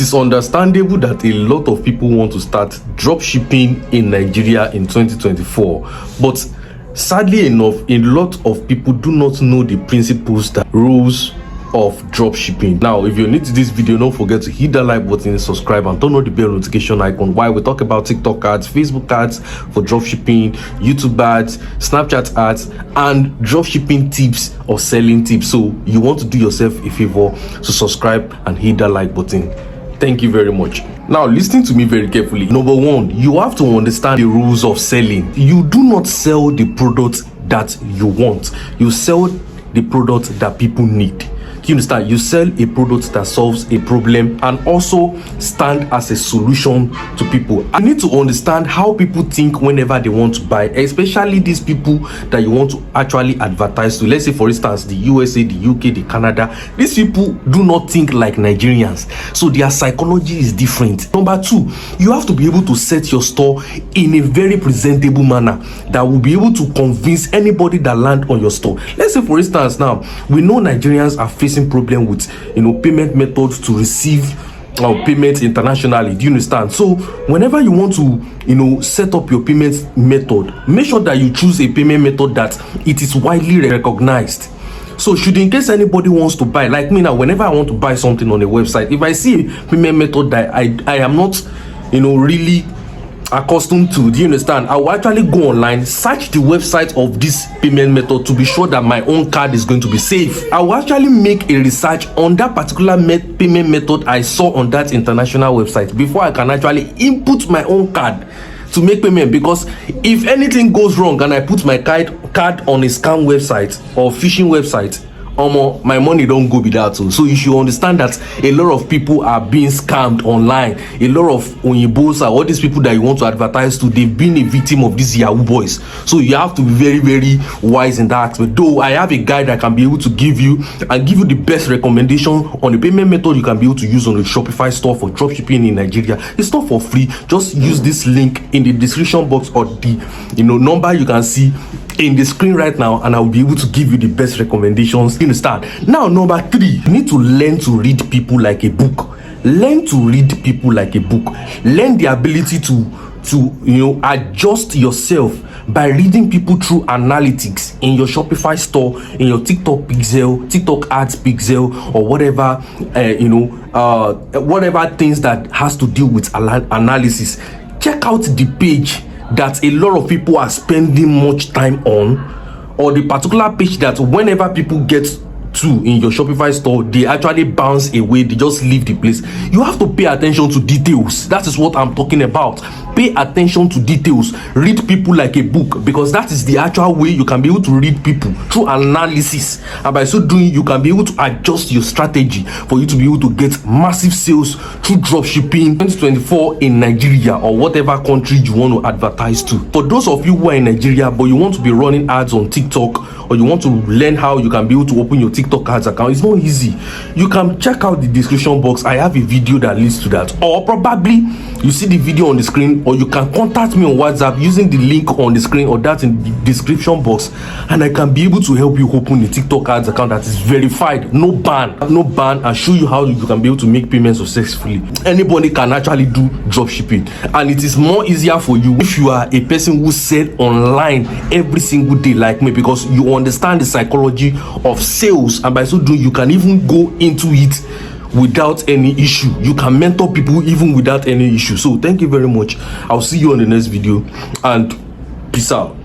It's understandable that a lot of people want to start dropshipping in Nigeria in 2024, but sadly enough, a lot of people do not know the principles, the rules of dropshipping. Now, if you're new to this video, don't forget to hit that like button, subscribe, and turn on the bell notification icon while we talk about TikTok ads, Facebook ads for dropshipping, YouTube ads, Snapchat ads, and dropshipping tips or selling tips. So you want to do yourself a favor to subscribe and hit that like button. Thank you very much. Now, listen to me very carefully. Number one, you have to understand the rules of selling. You do not sell the product that you want. You sell the product that people need. You understand? You sell a product that solves a problem and also stand as a solution to people. I need to understand how people think whenever they want to buy, especially these people that you want to actually advertise to. Let's say, for instance, the USA, the UK, the Canada. These people do not think like Nigerians, so their psychology is different. Number two, you have to be able to set your store in a very presentable manner that will be able to convince anybody that land on your store. Let's say, for instance, now we know Nigerians are facing problem with payment methods to receive payments internationally. Do you understand? So whenever you want to set up your payment method, make sure that you choose a payment method that it is widely recognized. So should in case anybody wants to buy, like me now, whenever I want to buy something on a website, if I see a payment method that I am not really accustomed to, do you understand, I will actually go online, search the website of this payment method to be sure that my own card is going to be safe. I will actually make a research on that particular payment method I saw on that international website before I can actually input my own card to make payment, because if anything goes wrong and I put my card on a scam website or phishing website, my money don't go be that. So you should understand that a lot of people are being scammed online. A lot of Onyebos, all these people that you want to advertise to, they've been a victim of these Yahoo boys. So you have to be very, very wise in that aspect. Though I have a guide that can be able to give you the best recommendation on the payment method you can be able to use on the Shopify store for dropshipping in Nigeria. It's not for free. Just use this link in the description box or the number you can see in the screen right now, and I will be able to give you the best recommendations. You understand? Now, number three, you need to learn to read people like a book. Learn to read people like a book. Learn the ability to adjust yourself by reading people through analytics in your Shopify store, in your TikTok pixel, TikTok ads pixel, or whatever whatever things that has to do with analysis. Check out the page that a lot of people are spending much time on, or the particular page that whenever people get to in your Shopify store, they actually bounce away, they just leave the place. You have to pay attention to details. That is what I'm talking about. Pay attention to details. Read people like a book, because that is the actual way you can be able to read people through analysis, and by so doing you can be able to adjust your strategy for you to be able to get massive sales through dropshipping 2024 in Nigeria or whatever country you want to advertise to. For those of you who are in Nigeria but you want to be running ads on TikTok, or you want to learn how you can be able to open your TikTok ads account, it's not easy. You can check out the description box. I have a video that leads to that, or probably you see the video on the screen, or you can contact me on WhatsApp using the link on the screen or that in the description box, and I can be able to help you open a TikTok ads account that is verified, no ban, and show you how you can be able to make payments successfully. Anybody can actually do dropshipping, and it is more easier for you if you are a person who sell online every single day like me, because you understand the psychology of sales, and by so doing you can even go into it without any issue. You can mentor people even without any issue. So thank you very much. I'll see you on the next video, and peace out.